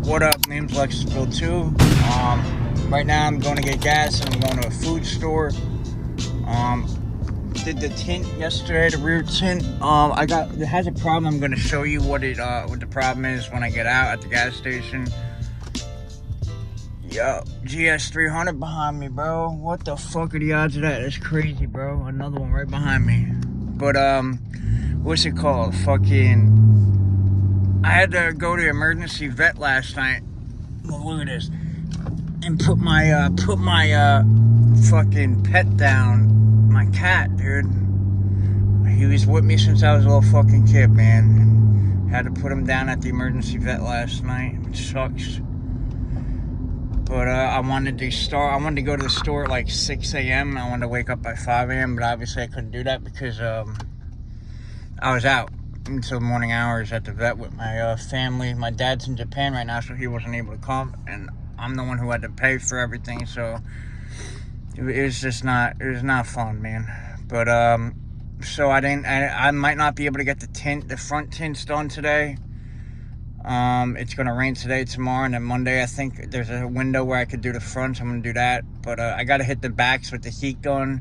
What up? Name's Lexus Bill 2. Right now I'm going to get gas and I'm going to a food store. Did the tint yesterday, the rear tint. It has a problem. I'm going to show you what the problem is when I get out at the gas station. Yo, GS300 behind me, bro. What the fuck are the odds of that? That's crazy, bro. Another one right behind me. But what's it called? I had to go to emergency vet last night. Well, look at this. And put my fucking pet down. My cat, dude. He was with me since I was a little fucking kid, man. And had to put him down at the emergency vet last night, which sucks. But I wanted to go to the store at like 6 a.m. I wanted to wake up by 5 a.m. But obviously I couldn't do that because I was out until morning hours at the vet with my family. My dad's in Japan right now, so he wasn't able to come, and I'm the one who had to pay for everything. So it was not fun, man. But so I might not be able to get the front tints done today. It's gonna rain today, tomorrow, and then Monday I think there's a window where I could do the front, so I'm gonna do that. But I gotta hit the backs with the heat gun,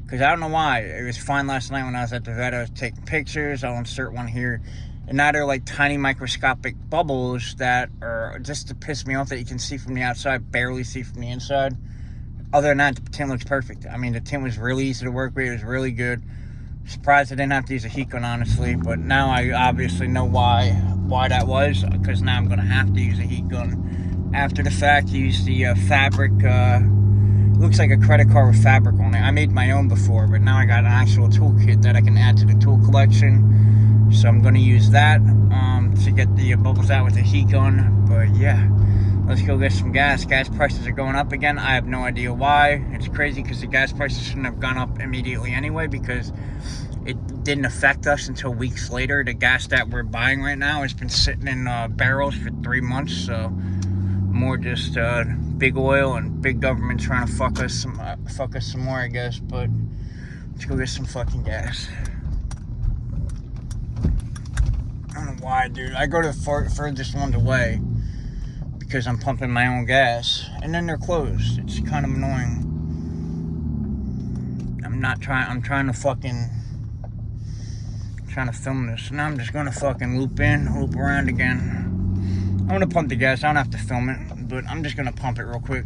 because I don't know why. It was fine last night when I was at the vet. I was taking pictures. I'll insert one here. And now they're like tiny microscopic bubbles that are just to piss me off, that you can see from the outside, barely see from the inside. Other than that, the tint looks perfect. I mean, the tint was really easy to work with. It was really good. Surprised I didn't have to use a heat gun, honestly, but now I obviously know why that was, because now I'm gonna have to use a heat gun after the fact. Use the fabric, looks like a credit card with fabric on it. I made my own before, but now I got an actual toolkit that I can add to the tool collection, so I'm gonna use that to get the bubbles out with the heat gun. But yeah, let's go get some gas. Gas prices are going up again. I have no idea why. It's crazy because the gas prices shouldn't have gone up immediately anyway, because it didn't affect us until weeks later. The gas that we're buying right now has been sitting in barrels for 3 months, so more just big oil and big government trying to fuck us some more, I guess. But let's go get some fucking gas. I don't know why, dude. I go to the furthest ones away because I'm pumping my own gas, and then they're closed. It's kind of annoying. I'm trying to film this. Now I'm just gonna fucking loop around again. I'm gonna pump the gas. I don't have to film it, but I'm just gonna pump it real quick.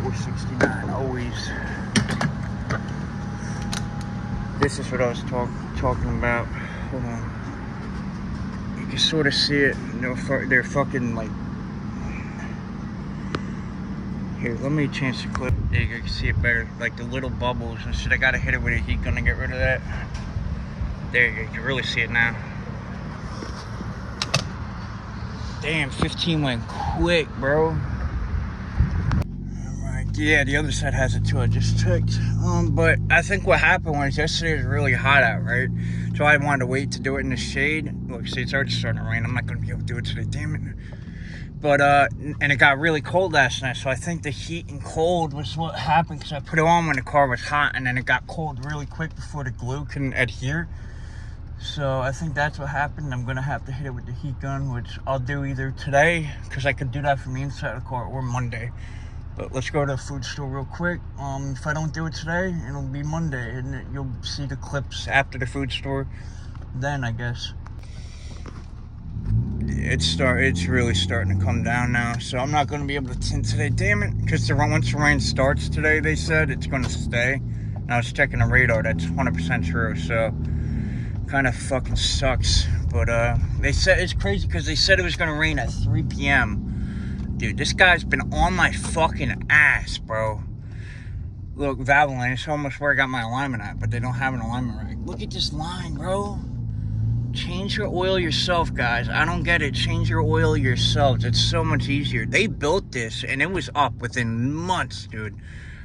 469 always. This is what I was talking about. Hold on. You can sort of see it. They're fucking like. Here, let me change the clip. There you go, you can see it better. Like the little bubbles and shit. I gotta hit it with a heat gun to get rid of that. There you go, you can really see it now. Damn, 15 went quick, bro. Alright, yeah, the other side has it too, I just checked. But I think what happened was yesterday was really hot out, right? So I wanted to wait to do it in the shade. Look, see, it's already starting to rain. I'm not gonna be able to do it today, damn it. But, and it got really cold last night, so I think the heat and cold was what happened, because I put it on when the car was hot, and then it got cold really quick before the glue can adhere. So I think that's what happened. I'm gonna have to hit it with the heat gun, which I'll do either today, because I could do that from the inside of the car, or Monday. But let's go to the food store real quick. If I don't do it today, it'll be Monday, and you'll see the clips after the food store then, I guess. It's really starting to come down now, so I'm not going to be able to tint today, damn it, because once the rain starts today, they said it's going to stay. And I was checking the radar, that's 100% true, so kind of fucking sucks. But they said, it's crazy because they said it was going to rain at 3 p.m. Dude, this guy's been on my fucking ass, bro. Look, Valvoline, it's almost where I got my alignment at, but they don't have an alignment right. Look at this line, bro. Change your oil yourself, guys. I don't get it. Change your oil yourselves. It's so much easier. They built this, and it was up within months, dude.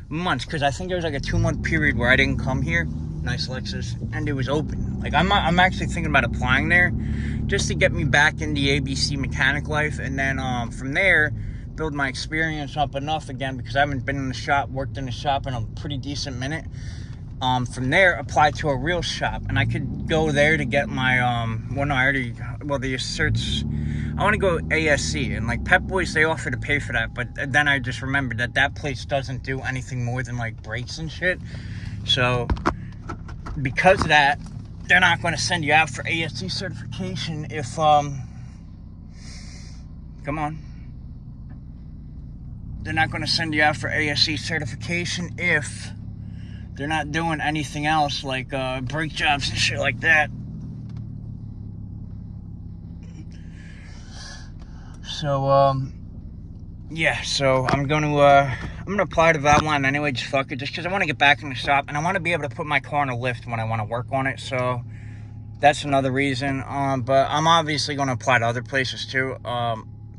Months, because I think there was like a 2-month period where I didn't come here. Nice Lexus. And it was open. Like, I'm actually thinking about applying there just to get me back in the ABC mechanic life. And then from there, build my experience up enough again, because I haven't been in the shop, worked in the shop in a pretty decent minute. From there, apply to a real shop, and I could go there to get my the asserts. I want to go ASC, and like Pep Boys, they offer to pay for that, but then I just remembered that place doesn't do anything more than like brakes and shit. So because of that, they're not going to send you out for ASC certification if come on. They're not going to send you out for ASC certification if they're not doing anything else like brake jobs and shit like that. So yeah, so I'm gonna apply to Valvoline anyway, just fuck it, just because I want to get back in the shop and I want to be able to put my car in a lift when I want to work on it. So that's another reason. But I'm obviously going to apply to other places too,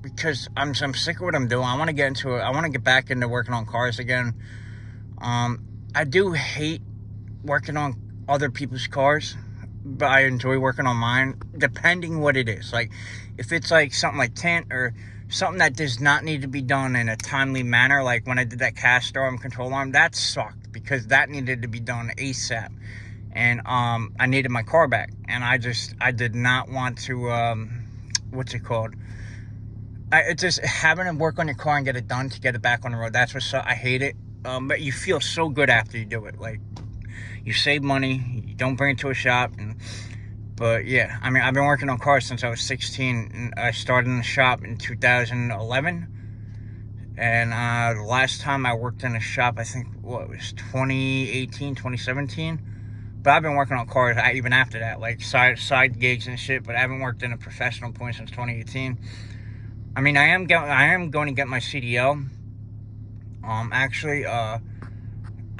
because I'm sick of what I'm doing. I want to get into it. I want to get back into working on cars again. I do hate working on other people's cars, but I enjoy working on mine, depending what it is. Like, if it's like something like tint or something that does not need to be done in a timely manner, like when I did that cast arm control arm, that sucked because that needed to be done ASAP. And I needed my car back, and I did not want to, what's it called? It's just having to work on your car and get it done to get it back on the road. That's what I hate it. But you feel so good after you do it. Like, you save money, you don't bring it to a shop. But yeah, I mean, I've been working on cars since I was 16. And I started in the shop in 2011. And the last time I worked in a shop, I think, it was 2018, 2017. But I've been working on cars even after that, like side gigs and shit. But I haven't worked in a professional point since 2018. I mean, I am going to get my CDL. Actually, I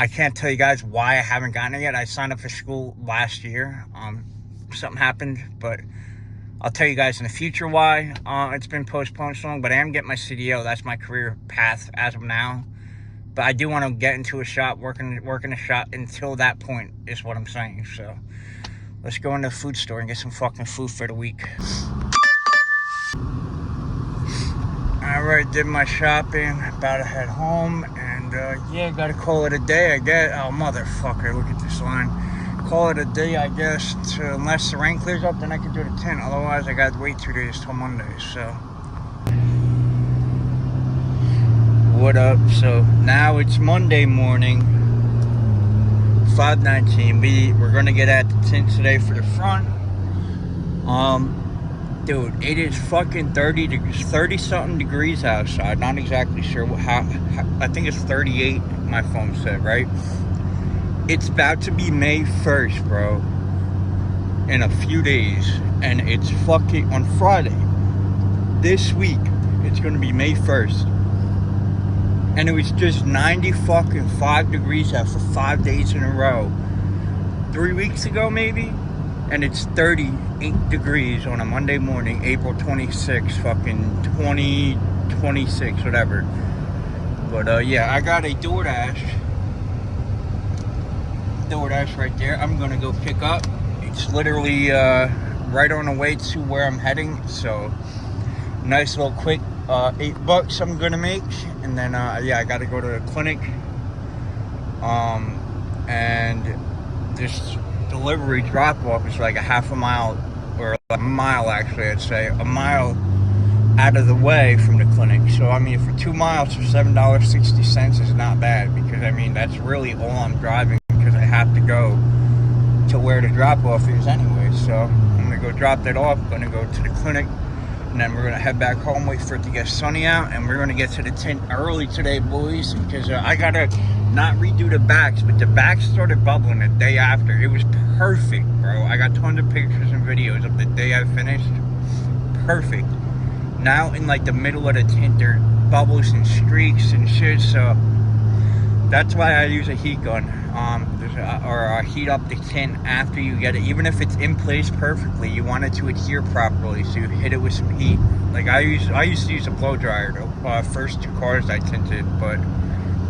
can't tell you guys why I haven't gotten it yet. I signed up for school last year. Something happened, but I'll tell you guys in the future why it's been postponed so long. But I am getting my CDL. That's my career path as of now. But I do want to get into a shop, work in a shop until that point is what I'm saying. So let's go into the food store and get some fucking food for the week. Alright, did my shopping, about to head home, and yeah, gotta call it a day, I guess. Oh, motherfucker, look at this line. Call it a day, I guess, unless the rain clears up, then I can do the tint. Otherwise, I gotta wait 2 days till Monday, so. What up? So, now it's Monday morning, 5:19. We're gonna get at the tint today for the front. Dude, it is fucking 30-something degrees outside. Not exactly sure how. I think it's 38, my phone said, right? It's about to be May 1st, bro. In a few days. And it's fucking on Friday. This week, it's going to be May 1st. And it was just 95 degrees out for 5 days in a row. 3 weeks ago, maybe? And it's 38 degrees on a Monday morning, April 26th, fucking 2026, whatever. But, yeah, I got a DoorDash right there. I'm going to go pick up. It's literally right on the way to where I'm heading. So, nice little quick $8 I'm going to make. And then, yeah, I got to go to the clinic. And this delivery drop-off is like a half a mile, or a mile actually, I'd say, a mile out of the way from the clinic. So, I mean, for 2 miles for $7.60 is not bad, because, I mean, that's really all I'm driving, because I have to go to where the drop-off is anyway. So, I'm going to go drop that off, going to go to the clinic, and then we're going to head back home, wait for it to get sunny out, and we're going to get to the tint early today, boys, because I got to not redo the backs, but the backs started bubbling the day after. It was perfect, bro. I got tons of pictures and videos of the day I finished. Perfect. Now in like the middle of the tint, there are bubbles and streaks and shit, so that's why I use a heat gun, or heat up the tint after you get it. Even if it's in place perfectly, you want it to adhere properly, so you hit it with some heat. Like I used to use a blow dryer the first 2 cars I tinted, but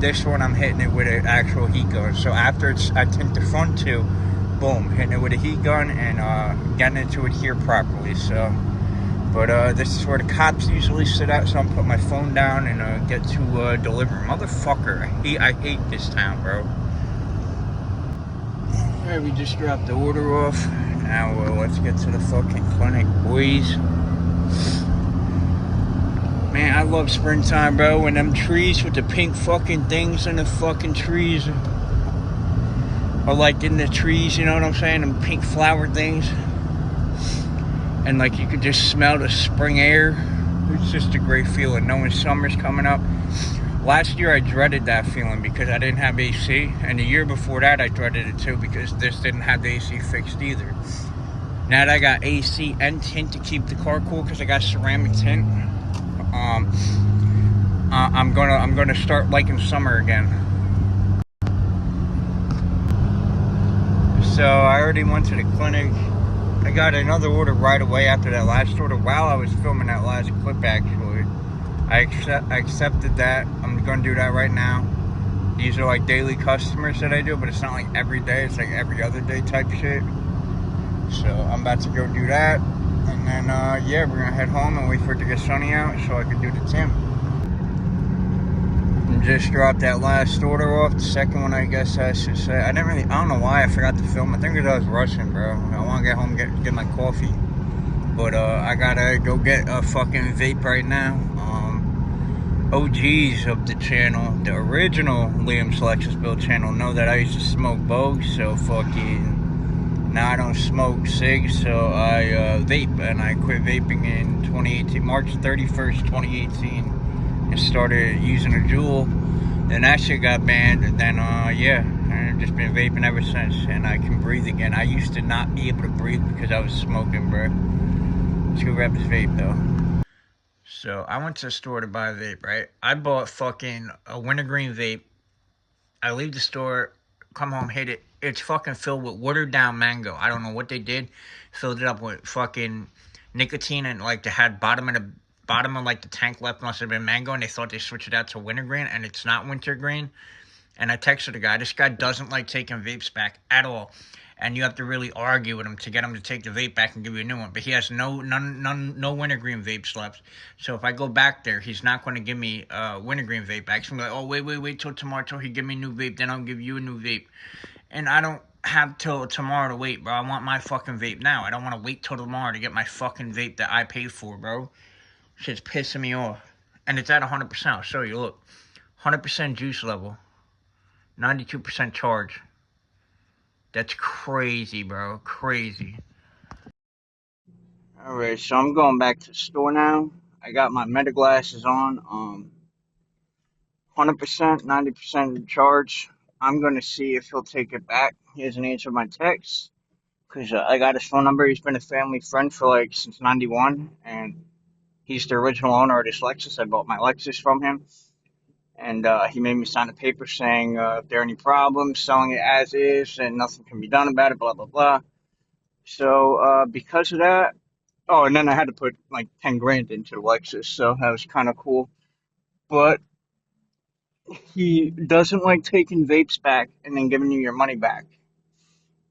this one I'm hitting it with an actual heat gun. So after I tint the front too, boom, hitting it with a heat gun and getting it to adhere properly. So, but this is where the cops usually sit out, so I'm putting my phone down and get to deliver. Motherfucker, I hate this town, bro. Alright, we just dropped the order off. Now let's get to the fucking clinic, boys. Man, I love springtime, bro. And them trees with the pink fucking things in the fucking trees. Or like in the trees, you know what I'm saying? Them pink flower things. And like you could just smell the spring air. It's just a great feeling knowing summer's coming up. Last year I dreaded that feeling because I didn't have AC, and the year before that I dreaded it too because this didn't have the AC fixed either. Now that I got AC and tint to keep the car cool because I got ceramic tint, I'm gonna start liking summer again. So I already went to the clinic. I got another order right away after that last order while I was filming that last clip actually. I accepted that. I'm gonna do that right now. These are like daily customers that I do, but it's not like every day, it's like every other day type shit. So I'm about to go do that. And then yeah, we're gonna head home and wait for it to get sunny out so I can do the tint. And just dropped that last order off, the second one I guess I should say. I don't know why I forgot to film. I think because I was rushing, bro. I wanna get home and get my coffee. But I gotta go get a fucking vape right now. OGs of the channel, the original Liam's Lexus Build channel, know that I used to smoke bogue, so fucking now I don't smoke cigs, so I vape, and I quit vaping in 2018, March 31st, 2018, and started using a Juul. Then that shit got banned, and then yeah, I've just been vaping ever since, and I can breathe again. I used to not be able to breathe because I was smoking, bro. Let's go grab this vape though. So I went to the store to buy a vape, right? I bought fucking a wintergreen vape. I leave the store, come home, hit it. It's fucking filled with watered down mango. I don't know what they did. Filled it up with fucking nicotine, and like they had bottom of like the tank left must have been mango, and they thought they switched it out to wintergreen, and it's not wintergreen. And I texted the guy. This guy doesn't like taking vapes back at all. And you have to really argue with him to get him to take the vape back and give you a new one. But he has no wintergreen vapes left. So if I go back there, he's not going to give me a wintergreen vape back. So I'm like, oh, wait till tomorrow till he give me a new vape. Then I'll give you a new vape. And I don't have till tomorrow to wait, bro. I want my fucking vape now. I don't want to wait till tomorrow to get my fucking vape that I paid for, bro. Shit's pissing me off. And it's at 100%. I'll show you. Look. 100% juice level. 92% charge. That's crazy, bro. Crazy. Alright, so I'm going back to the store now. I got my meta glasses on. 100%, 90% charge. I'm going to see if he'll take it back. He hasn't answered my text. Because I got his phone number. He's been a family friend for like since 91. And he's the original owner of this Lexus. I bought my Lexus from him. And he made me sign a paper saying if there are any problems, selling it as is, and nothing can be done about it, blah, blah, blah. So because of that, oh, and then I had to put like 10 grand into the Lexus, so that was kind of cool. But he doesn't like taking vapes back and then giving you your money back,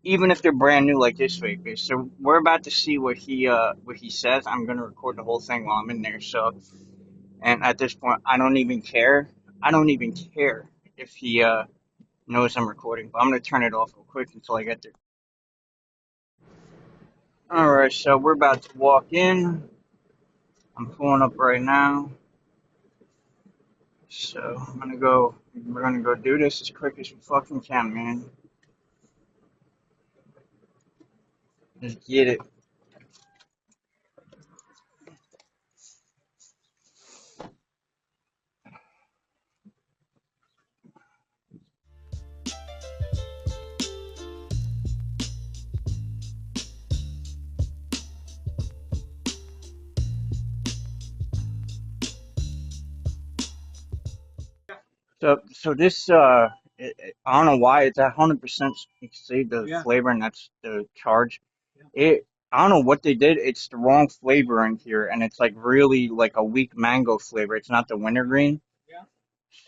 even if they're brand new like this vape is. So we're about to see what he says. I'm gonna record the whole thing while I'm in there. So, and at this point, I don't even care. I don't even care if he knows I'm recording. But I'm gonna turn it off real quick until I get there. All right, so we're about to walk in. I'm pulling up right now. So we're gonna go do this as quick as we fucking can, man. Just get it. So this, I don't know why it's at 100%. You can see the flavor, and that's the charge. I don't know what they did. It's the wrong flavor in here, and it's like really like a weak mango flavor. It's not the wintergreen.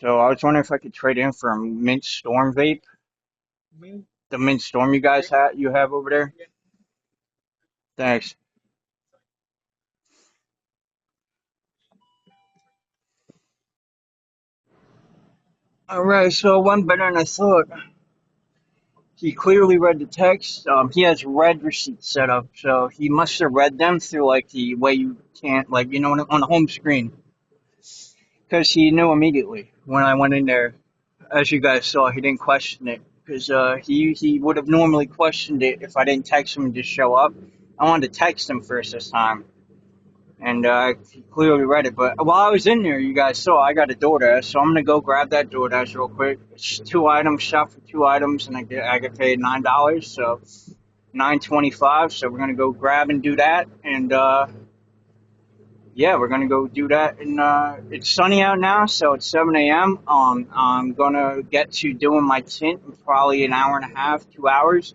So I was wondering if I could trade in for a mint storm vape. The mint storm you have over there. Thanks. All right, so it went better than I thought. He clearly read the text. He has read receipts set up, so he must have read them through like the way you can't, like, on the home screen, because he knew immediately when I went in there. As you guys saw, he didn't question it because he would have normally questioned it if I didn't text him and just show up. I wanted to text him first this time, and he clearly read it. But while I was in there, you guys saw I got a DoorDash, so I'm gonna go grab that DoorDash real quick. It's 2 items, shop for 2 items, and I get paid $9, so 9.25. So we're gonna go grab and do that, and yeah, we're gonna go do that. And it's sunny out now, so it's 7 a.m. I'm gonna get to doing my tint in probably an hour and a half, 2 hours,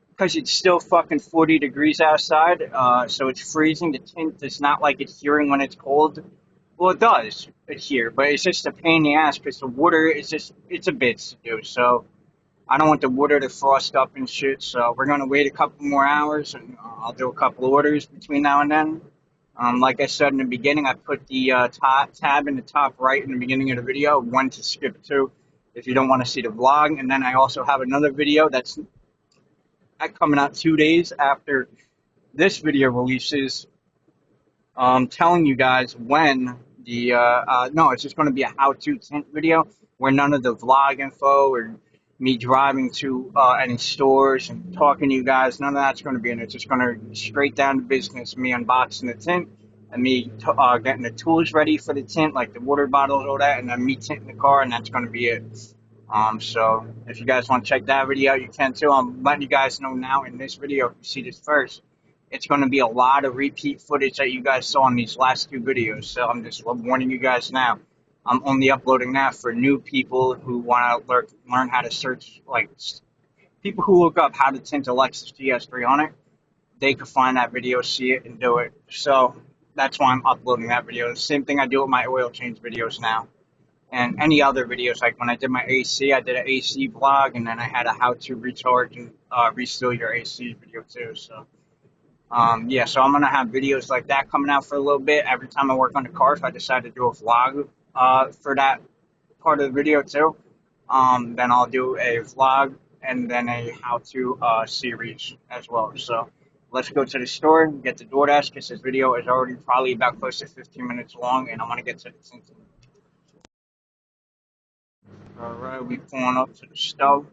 because it's still fucking 40 degrees outside. So it's freezing. The tint is not like adhering when it's cold. Well, it does adhere, but it's just a pain in the ass because the water is just, it's a bitch to do. So I don't want the water to frost up and shit. So we're gonna wait a couple more hours, and I'll do a couple of orders between now and then. Like I said in the beginning, I put the top tab in the top right in the beginning of the video, when to skip to if you don't want to see the vlog. And then I also have another video that's coming out 2 days after this video releases, telling you guys when no, it's just going to be a how-to tint video where none of the vlog info or me driving to any stores and talking to you guys, none of that's going to be in it. It's just going to straight down to business, me unboxing the tint and me getting the tools ready for the tint, like the water bottles, all that, and then me tinting the car, and that's going to be it. So if you guys want to check that video out, you can too. I'm letting you guys know now in this video, if you see this first, it's going to be a lot of repeat footage that you guys saw in these last two videos. So I'm just warning you guys now. I'm only uploading that for new people who want to learn how to search, like people who look up how to tint a Lexus GS300. They can find that video, see it, and do it. So that's why I'm uploading that video. The same thing I do with my oil change videos now. And any other videos, like when I did my AC, I did an AC vlog, and then I had a how to recharge and reseal your AC video too. So yeah, so I'm gonna have videos like that coming out for a little bit. Every time I work on the car, if I decide to do a vlog for that part of the video too, then I'll do a vlog and then a how-to series as well. So let's go to the store and get the DoorDash because this video is already probably about close to 15 minutes long, and I want to get to the Tinting. All right, we pulling up to the stove.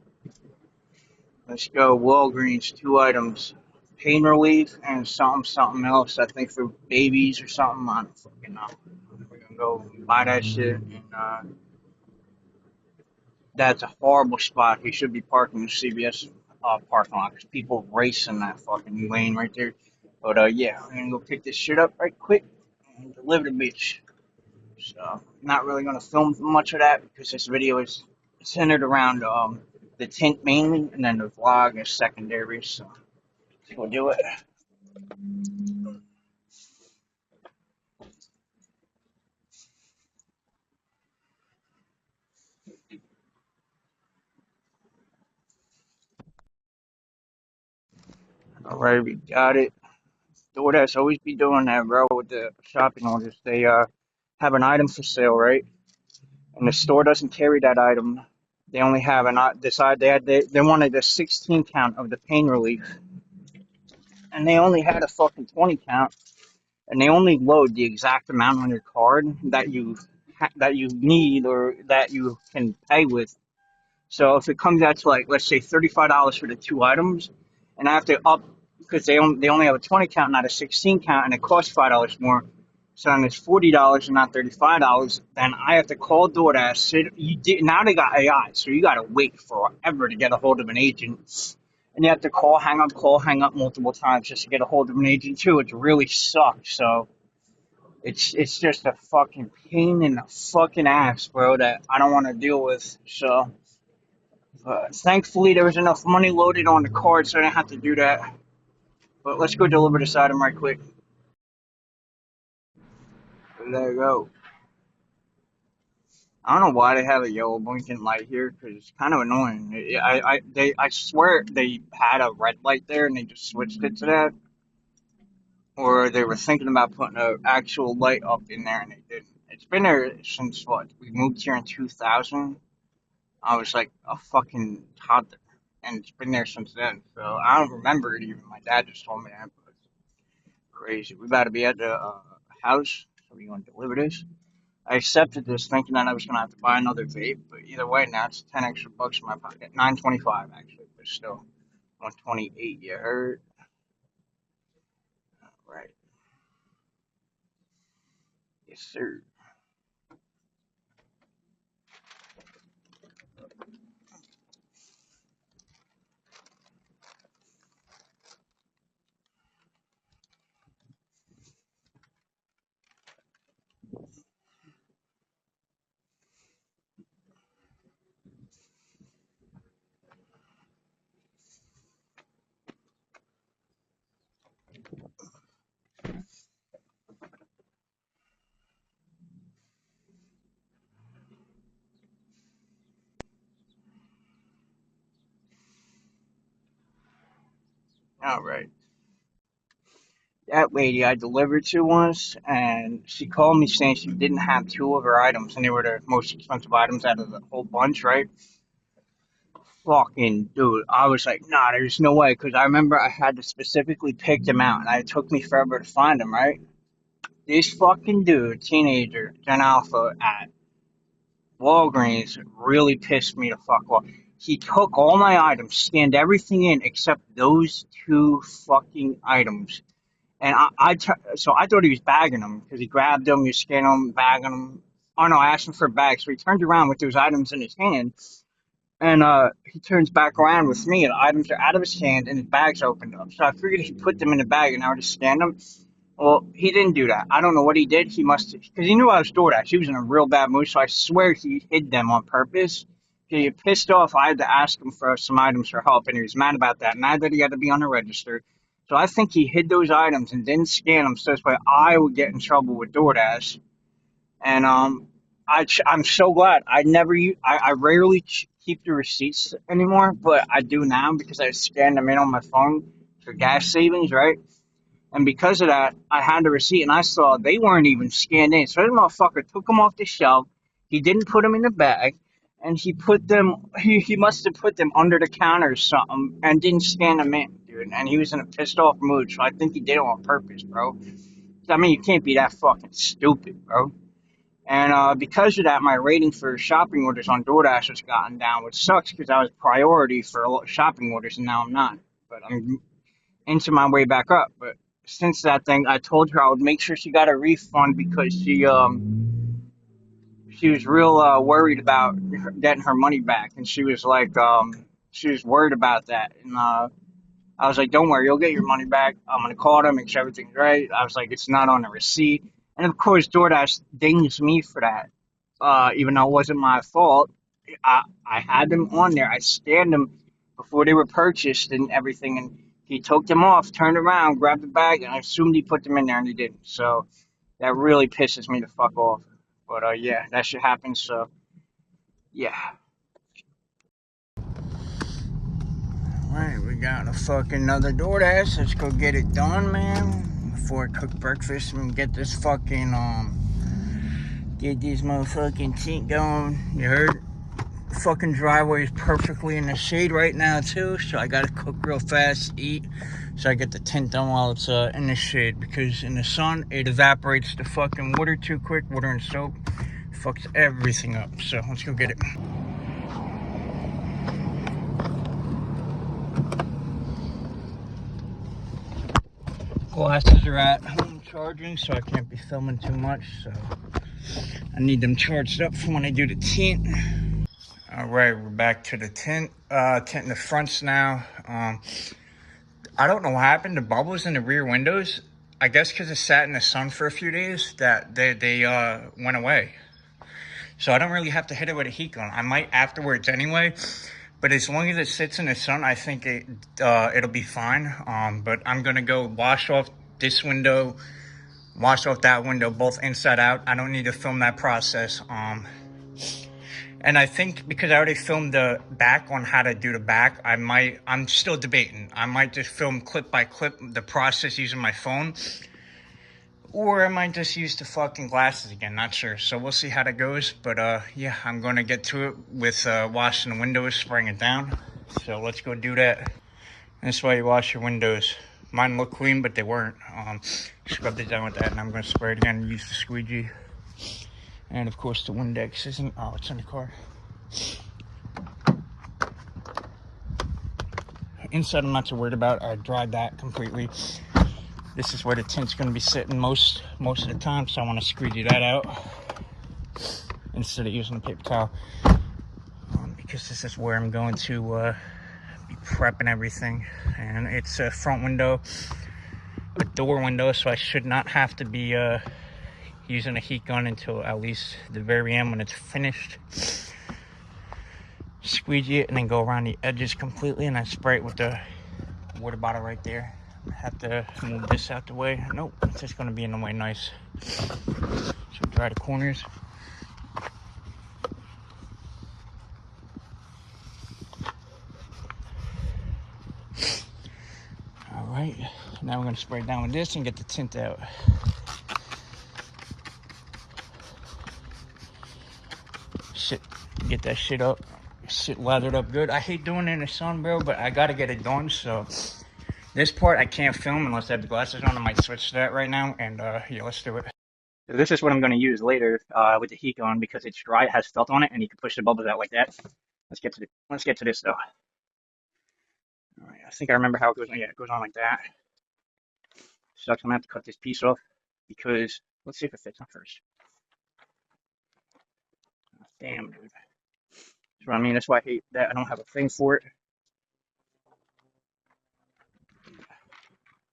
Let's go. Walgreens, 2 items. Pain relief and something else. I think for babies or something. I don't fucking know. We're gonna go buy that shit. And that's a horrible spot. We should be parking in CVS parking lot because people racing that fucking lane right there. But yeah, I'm gonna go pick this shit up right quick and deliver the bitch. So not really gonna film much of that because this video is centered around the tint mainly, and then the vlog is secondary. So we'll do it. All right, we got it. DoorDash always be doing that, bro, with the shopping orders. They have an item for sale, right? And the store doesn't carry that item. They only have an decide they wanted a 16 count of the pain relief, and they only had a fucking 20 count, and they only load the exact amount on your card that you need or that you can pay with. So if it comes out to, like, let's say $35 for the 2 items, and I have to up because they only have a 20 count, not a 16 count, and it costs $5 more. So then it's $40 and not $35. Then I have to call DoorDash. Now they got AI, so you got to wait forever to get a hold of an agent, and you have to call, hang up multiple times just to get a hold of an agent too. It really sucks. So it's just a fucking pain in the fucking ass, bro, that I don't want to deal with. So. Thankfully, there was enough money loaded on the card, so I didn't have to do that. But let's go deliver this item right quick. There you go. I don't know why they have a yellow blinking light here, because it's kind of annoying. I swear they had a red light there and they just switched it to that, or they were thinking about putting an actual light up in there and they didn't. It's been there since what? We moved here in 2000. I was like a fucking toddler. and it's been there since then. So I don't remember it even. My dad just told me that. But it's crazy. We about to be at the house, so we gonna deliver this. I accepted this thinking that I was gonna have to buy another vape, but either way, now it's 10 extra bucks in my pocket. 9.25 actually, but still 128. You heard? Right. Yes, sir. All right. That lady I delivered to once, and she called me saying she didn't have two of her items, and they were the most expensive items out of the whole bunch, right? Fucking dude, I was like, nah, there's no way, because I remember I had to specifically pick them out, and it took me forever to find them, right? This fucking dude, teenager, Gen Alpha at Walgreens, really pissed me the fuck off. He took all my items, scanned everything in except those two fucking items. And so I thought he was bagging them because he grabbed them, he was scanning them, bagging them. Oh no, I asked him for a bag. So he turned around with those items in his hand, and he turns back around with me, and the items are out of his hand, and his bag's opened up. So I figured he put them in the bag, and I would just scan them. Well, he didn't do that. I don't know what he did. He must have, because he knew I was DoorDash. He was in a real bad mood, so I swear he hid them on purpose. He pissed off. I had to ask him for some items for help, and he was mad about that. Mad that he had to be on the register. So I think he hid those items and didn't scan them, so this way I would get in trouble with DoorDash. And I'm so glad. I rarely keep the receipts anymore, but I do now because I scan them in on my phone for gas savings, right? And because of that, I had the receipt and I saw they weren't even scanned in. So that motherfucker took them off the shelf. He didn't put them in the bag. And he must have put them under the counter or something and didn't scan them in, dude. And he was in a pissed off mood. So I think he did it on purpose, bro. I mean, you can't be that fucking stupid, bro. And because of that, my rating for shopping orders on DoorDash has gotten down, which sucks because I was priority for a lot of shopping orders and now I'm not. But I'm into my way back up. But since that thing, I told her I would make sure she got a refund because she was real worried about getting her money back, and she was like she was worried about that, and I was like, don't worry, you'll get your money back. I'm gonna call them, make sure everything's right. I was like, it's not on the receipt, and of course DoorDash dings me for that, even though it wasn't my fault. I had them on there. I scanned them before they were purchased and everything, and he took them off, turned around, grabbed the bag, and I assumed he put them in there, and he didn't. So that really pisses me the fuck off. But yeah, that shit happens. So yeah. Alright, we got a fucking another DoorDash. Let's go get it done, man. Before I cook breakfast and get this fucking get these motherfucking tint going. You heard? Fucking driveway is perfectly in the shade right now too, so I gotta cook real fast, eat, so I get the tint done while it's in the shade, because in the sun it evaporates the fucking water too quick. Water and soap fucks everything up. So let's go get it. Glasses are at home charging, so I can't be filming too much, so I need them charged up for when I do the tint. All right, we're back to the tint. Tinting the fronts now. I don't know what happened. The bubbles in the rear windows, I guess because it sat in the sun for a few days, that they went away. So I don't really have to hit it with a heat gun. I might afterwards anyway. But as long as it sits in the sun, I think it'll be fine. But I'm going to go wash off this window, wash off that window, both inside out. I don't need to film that process. And I think because I already filmed the back on how to do the back, I'm still debating. I might just film clip by clip the process using my phone. Or I might just use the fucking glasses again, not sure. So we'll see how that goes. But yeah, I'm going to get to it with washing the windows, spraying it down. So let's go do that. That's why you wash your windows. Mine look clean, but they weren't. Scrubbed it down with that, and I'm gonna spray it again and use the squeegee. And of course the Windex isn't, oh, it's in the car. Inside I'm not too worried about. I dried that completely. This is where the tint's gonna be sitting most of the time, so I wanna squeegee that out instead of using a paper towel. Because this is where I'm going to be prepping everything. And it's a front window, a door window, so I should not have to be using a heat gun until at least the very end when it's finished. Squeegee it and then go around the edges completely, and I spray it with the water bottle right there. I have to move this out the way. Nope, it's just going to be in the way nice. So dry the corners. Alright, now we're going to spray it down with this and get the tint out. Shit, get that shit up. Shit lathered up good. I hate doing it in the sun, bro, but I gotta get it done. So this part I can't film unless I have the glasses on. I might switch to that right now, and yeah, let's do it. So this is what I'm going to use later with the heat gun, because it's dry, it has felt on it, and you can push the bubbles out like that. Let's get to this though. All right, I think I remember how it goes. Yeah, it goes on like that. Sucks. I'm gonna have to cut this piece off because let's see if it fits on first. Damn, dude. That's what I mean. That's why I hate that I don't have a thing for it.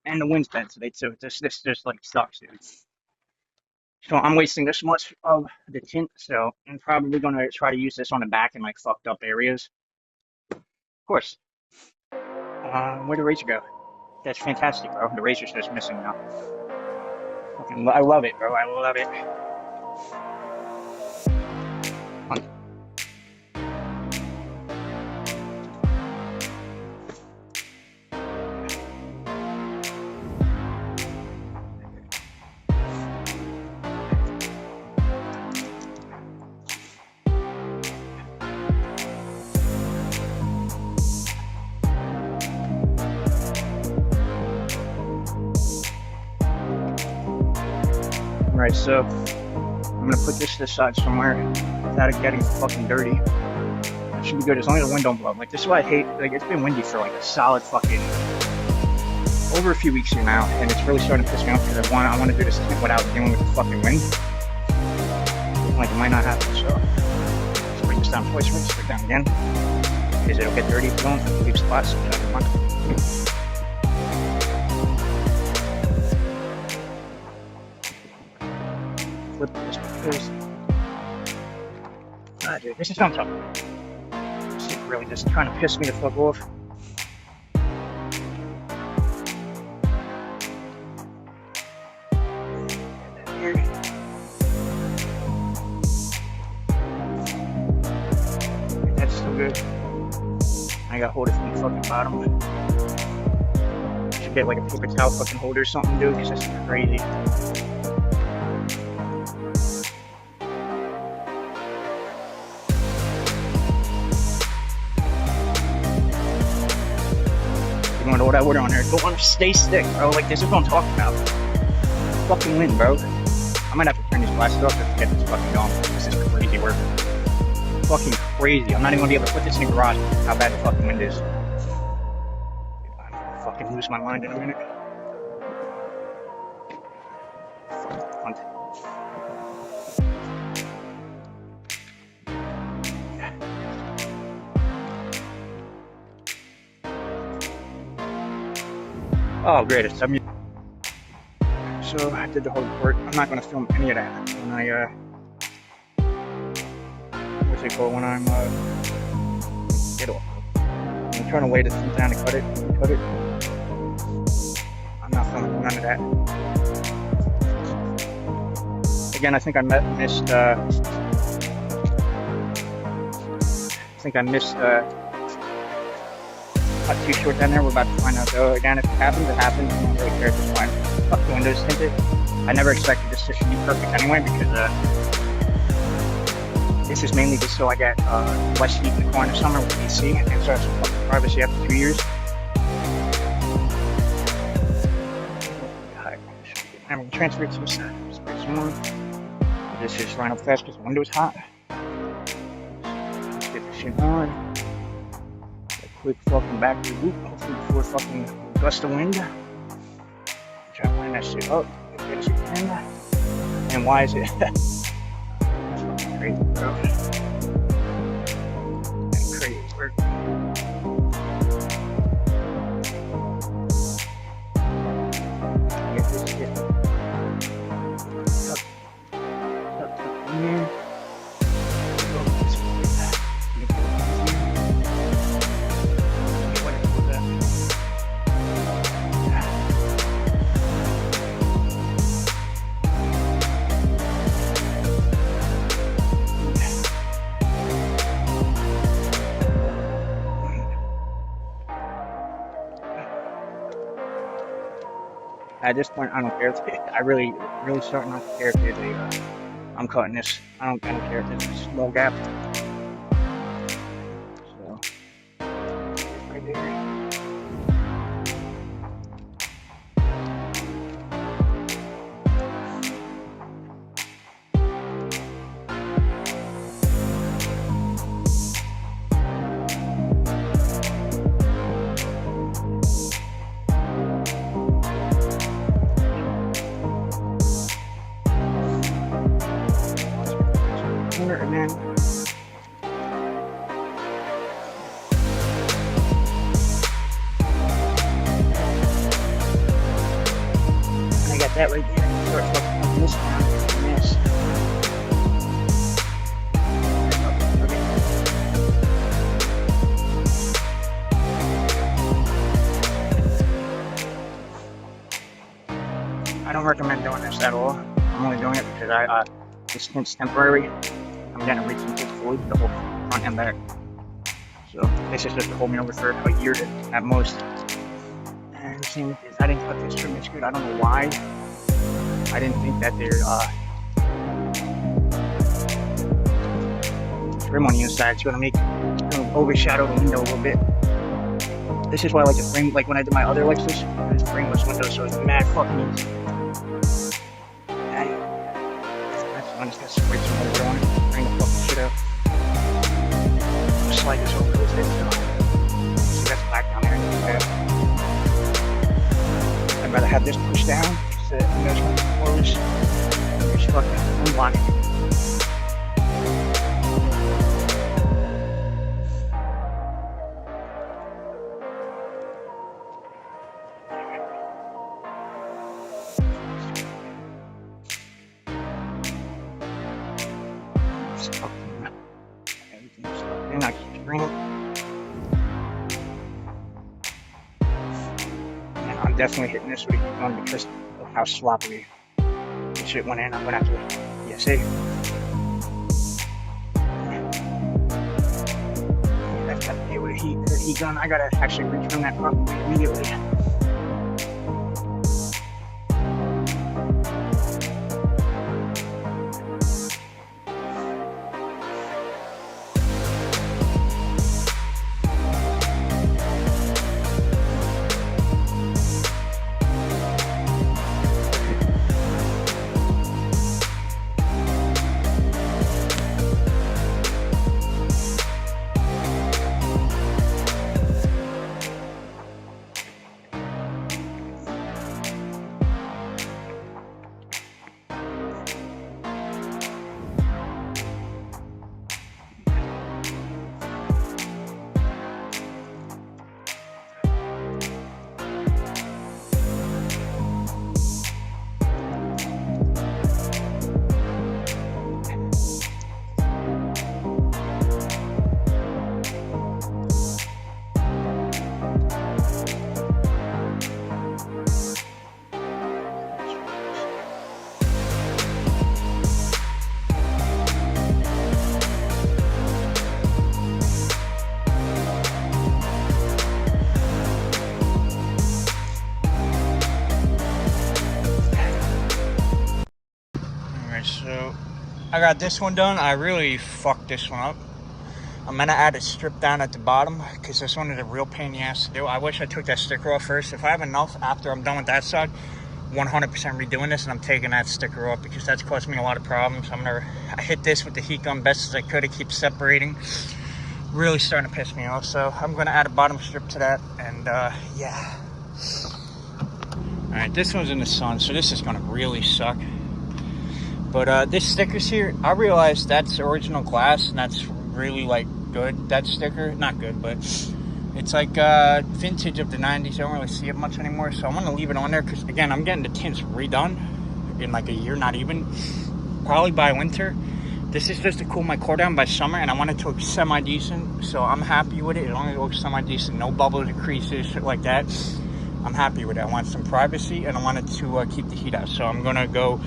And the wind's bent today too. This just like sucks, dude. So I'm wasting this much of the tint. So I'm probably gonna try to use this on the back in like fucked up areas. Of course. Where'd the razor go? That's fantastic, bro. The razor's just missing now. Fucking, I love it, bro. I love it. Alright, so I'm gonna put this to the side somewhere without it getting fucking dirty. It should be good as long as the wind don't blow. Like, this is why I hate, like, it's been windy for like a solid fucking over a few weeks here now, and it's really starting to piss me off because I want to do this tint without dealing with the fucking wind. Like, it might not happen, so let's bring this down twice, bring it down again, because it'll get dirty if you don't leave spots. So flip this because dude, this is what I'm talking about. This is really just trying to piss me the fuck off. Here. That's still good. I gotta hold it from the fucking bottom. Should get like a paper towel fucking holder or something, dude, because this is crazy. All that water on there. Don't want to stay stick, bro. Like, this is what I'm talking about. Fucking wind, bro. I might have to turn these glasses off just to get this fucking going. This is crazy work. Fucking crazy. I'm not even gonna be able to put this in the garage. How bad the fucking wind is. I'm gonna fucking lose my mind in a minute. Fucking cunt. Oh, great. So I did the whole report. I'm not going to film any of that when I, what's it called, when I'm, get off. I'm trying to lay the tint down to cut it. I'm not filming none of that. Again, I think I missed, cut too short down there. We're about to find out though. Again, if it happens, it happens. I don't really care at this point. Fuck the windows tinted. I never expected this to be perfect anyway, because this is mainly just so I get less heat in the corner summer with AC, and so it's fucking privacy after 2 years. I'm going to transfer it to the side. This is line up fast because the window is hot. Let's get this shit on. A quick fucking back loop, hopefully before fucking gust of wind. Try to line that shit up as good as you can. And why is it? That's fucking crazy, bro. That's crazy work. Get this shit tucked in there. At this point, I don't care. I really start not to care if there's a. I'm cutting this. I don't care if there's a small gap. So, right there. And then I got that right there. Start fucking up this down and this. I don't recommend doing this at all. I'm only doing it because this tint's temporary. I'm gonna reach into fully the whole front and back. So this is just to hold me over for a year at most. And the same with this. I didn't cut this trim as good. I don't know why. I didn't think that there's trim on the inside. It's gonna overshadow the window a little bit. This is why I like to frame, like when I did my other Lexus, I just frameless window, so it's mad fucking easy. I'm just gonna spray some water on it, bring the fucking shit up. I'm gonna slide this over a little bit, so see that's black down there. I'd rather have this pushed down, so that you guys want to close. Just fucking unlock it. Everything's stuck in. I keep spraying. And I'm definitely hitting this with a heat gun because of how sloppily the shit went in. I'm gonna have to, yeah, see? That's gotta be with a heat gun. I gotta actually reach from that probably immediately. So I got this one done. I really fucked this one up. I'm gonna add a strip down at the bottom because this one is a real pain in the ass to do. I wish I took that sticker off first. If I have enough after I'm done with that side, 100% redoing this, and I'm taking that sticker off because that's caused me a lot of problems. I hit this with the heat gun best as I could. It keeps separating. Really starting to piss me off. So I'm gonna add a bottom strip to that, and yeah. All right, this one's in the sun, so this is gonna really suck. But this sticker's here. I realized that's original glass, and that's really like good. That sticker, not good, but it's like vintage of the 90s. I don't really see it much anymore, so I'm gonna leave it on there because again, I'm getting the tints redone in like a year, not even, probably by winter. This is just to cool my core down by summer, and I want it to look semi-decent, so I'm happy with it. As long as it looks semi-decent, no bubbles or creases, shit like that, I'm happy with it. I want some privacy, and I want it to keep the heat out. So I'm gonna go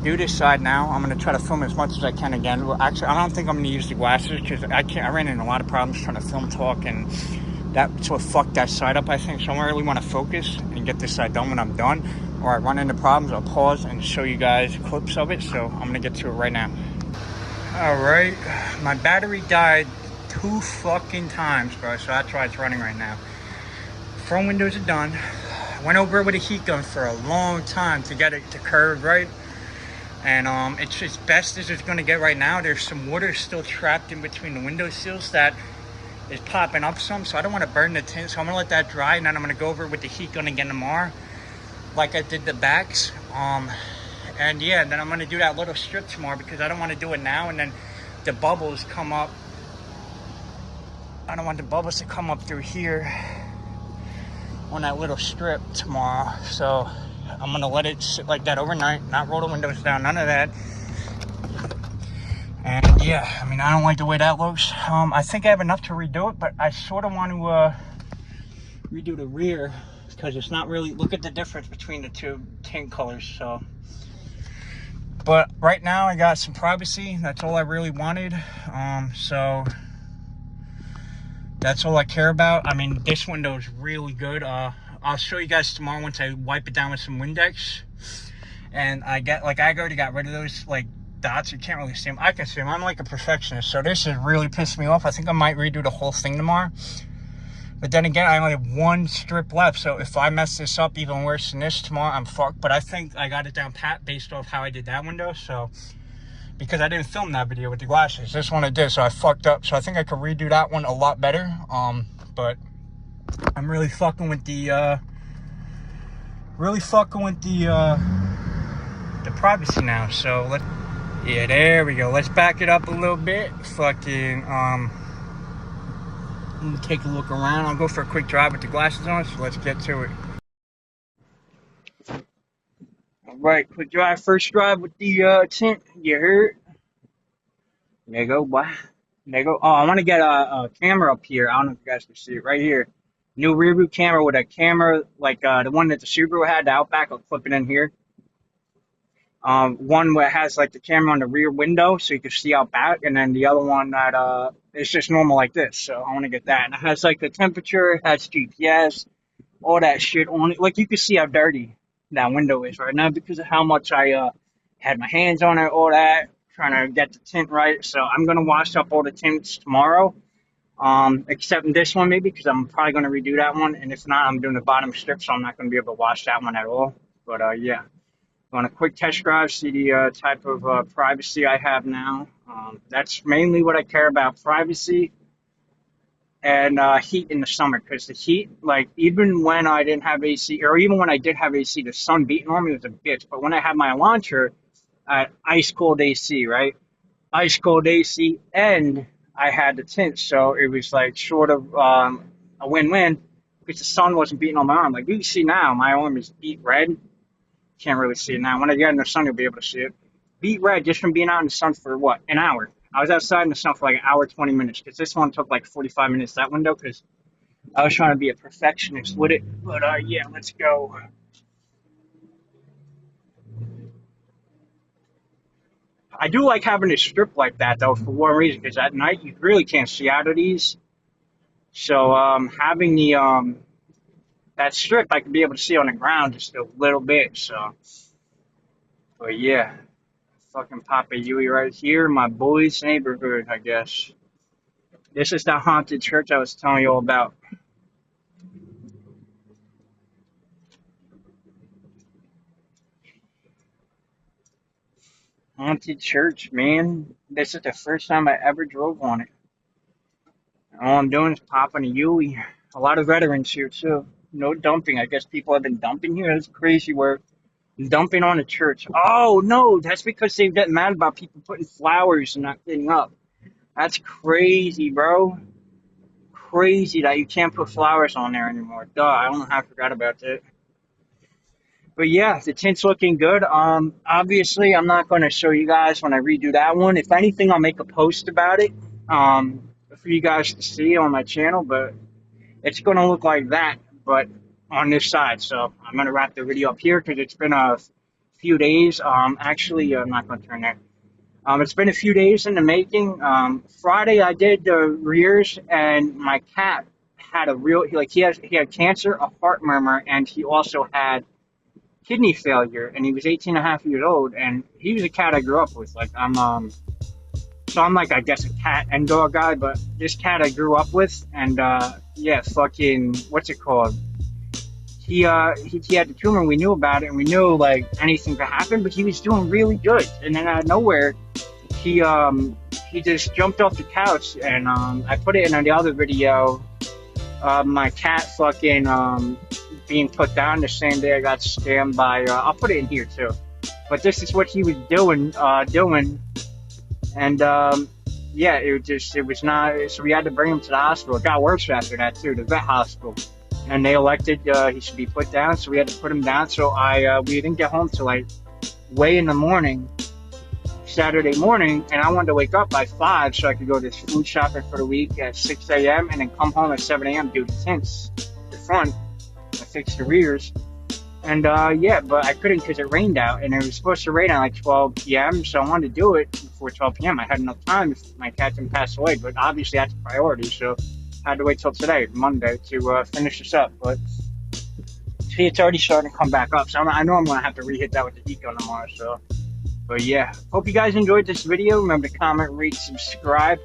do this side now. I'm gonna try to film as much as I can again. Well, actually, I don't think I'm gonna use the glasses because I ran into a lot of problems trying to film talk, and that's what fucked that side up, I think. So I really want to focus and get this side done when I'm done, or I run into problems, I'll pause and show you guys clips of it. So I'm gonna get to it right now. All right, my battery died 2 fucking times, bro, so that's why it's running right now. Front windows are done. I went over it with a heat gun for a long time to get it to curve right, and it's as best as it's gonna get right now. There's some water still trapped in between the window sills that is popping up some, so I don't want to burn the tint, so I'm gonna let that dry, and then I'm gonna go over it with the heat gun again tomorrow like I did the backs. And yeah, then I'm gonna do that little strip tomorrow because I don't want to do it now and then the bubbles come up. I don't want the bubbles to come up through here on that little strip tomorrow. So I'm gonna let it sit like that overnight, not roll the windows down, none of that. And yeah, I mean, I don't like the way that looks. I think I have enough to redo it, but I sort of want to redo the rear because it's not really, look at the difference between the two tint colors. So, but right now I got some privacy. That's all I really wanted. So that's all I care about. I mean, this window is really good. I'll show you guys tomorrow once I wipe it down with some Windex. And I already got rid of those like dots. You can't really see them. I can see them. I'm like a perfectionist, so this is really pissed me off. I think I might redo the whole thing tomorrow. But then again, I only have 1 strip left, so if I mess this up even worse than this tomorrow, I'm fucked. But I think I got it down pat based off how I did that window. So because I didn't film that video with the glasses, this one I did, so I fucked up. So I think I could redo that one a lot better. But I'm really fucking with the privacy now. So yeah, there we go. Let's back it up a little bit. Fucking take a look around. I'll go for a quick drive with the glasses on, so let's get to it. All right, quick drive, first drive with the tint. You heard? There you go, boy. There you go. Oh, I want to get a camera up here. I don't know if you guys can see it right here. New rear view camera with a camera like the one that the Subaru had, the Outback. I'll clip it in here. One where it has like the camera on the rear window so you can see out back, and then the other one that it's just normal like this. So I want to get that. And it has like the temperature, it has GPS, all that shit on it. Like you can see how dirty that window is right now because of how much I had my hands on it, all that, trying to get the tint right. So I'm gonna wash up all the tints tomorrow. Except in this one maybe because I'm probably gonna redo that one, and if not, I'm doing the bottom strip, so I'm not gonna be able to wash that one at all. But yeah. On a quick test drive, see the type of privacy I have now. That's mainly what I care about, privacy and heat in the summer. Because the heat, like even when I didn't have AC, or even when I did have AC, the sun beating on me was a bitch. But when I had my launcher, ice cold AC, right? Ice cold AC, and I had the tint, so it was like sort of a win-win because the sun wasn't beating on my arm. Like you can see now, my arm is beat red. Can't really see it now. When I get in the sun, you'll be able to see it. Beat red just from being out in the sun for what? An hour. I was outside in the sun for like an hour, 20 minutes because this one took like 45 minutes, that window, because I was trying to be a perfectionist with it. But yeah, let's go. I do like having a strip like that though for one reason because at night you really can't see out of these. So having the that strip, I can be able to see on the ground just a little bit. So, but yeah. Fucking Papa Yui right here, my boy's neighborhood, I guess. This is the haunted church I was telling you all about. Haunted church, man. This is the first time I ever drove on it. All I'm doing is popping a Yui. A lot of veterans here too. No dumping. I guess people have been dumping here. That's crazy where dumping on a church. Oh no, that's because they get mad about people putting flowers and not cleaning up. That's crazy, bro. Crazy that you can't put flowers on there anymore. Duh, I don't know how I forgot about that. But yeah, the tint's looking good. Obviously, I'm not going to show you guys when I redo that one. If anything, I'll make a post about it, for you guys to see on my channel. But it's going to look like that, but on this side. So I'm going to wrap the video up here because it's been a few days. Actually, I'm not going to turn there. It's been a few days in the making. Friday, I did the rears, and my cat had a real he had cancer, a heart murmur, and he also had kidney failure, and he was 18 and a half years old, and he was a cat I grew up with. Like so I'm like, I guess, a cat and dog guy, but this cat I grew up with, and yeah, fucking, what's it called? He had the tumor. We knew about it, and we knew like anything could happen, but he was doing really good. And then out of nowhere, he just jumped off the couch, and I put it in the other video. My cat fucking being put down the same day I got scammed by. I'll put it in here too. But this is what he was doing, and yeah, it was not. So we had to bring him to the hospital. It got worse after that too, the vet hospital. And they elected he should be put down, so we had to put him down. So we didn't get home till like way in the morning, Saturday morning, and I wanted to wake up by 5 so I could go to food shopping for the week at 6 a.m. and then come home at 7 a.m. do the tints, the front, I fixed the rears. And yeah, but I couldn't because it rained out, and it was supposed to rain at like 12 p.m. So I wanted to do it before 12 p.m. I had enough time if my cat didn't pass away, but obviously that's a priority. So I had to wait till today, Monday, to finish this up. But see, it's already starting to come back up, so I know I'm gonna have to re-hit that with the Eco tomorrow. So, but yeah, hope you guys enjoyed this video. Remember to comment, rate, subscribe.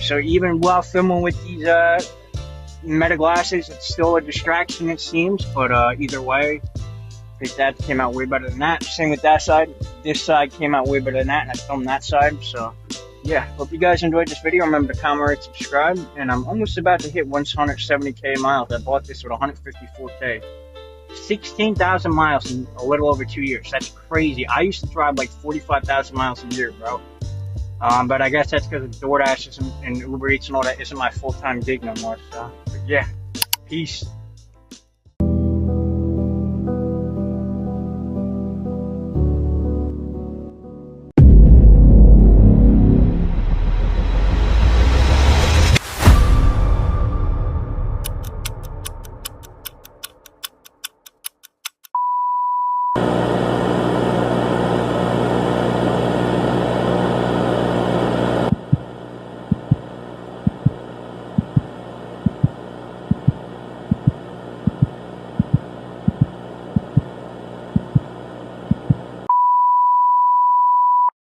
So even while filming with these Meta glasses, it's still a distraction, it seems, but either way, I think that came out way better than that. Same with that side. This side came out way better than that, and I filmed that side. So yeah, hope you guys enjoyed this video. Remember to comment, rate, subscribe, and I'm almost about to hit 170k miles. I bought this with 154k. 16,000 miles in a little over 2 years. That's crazy. I used to drive like 45,000 miles a year, bro. But I guess that's because of DoorDash and Uber Eats and all that isn't my full-time gig no more. So, but yeah, peace.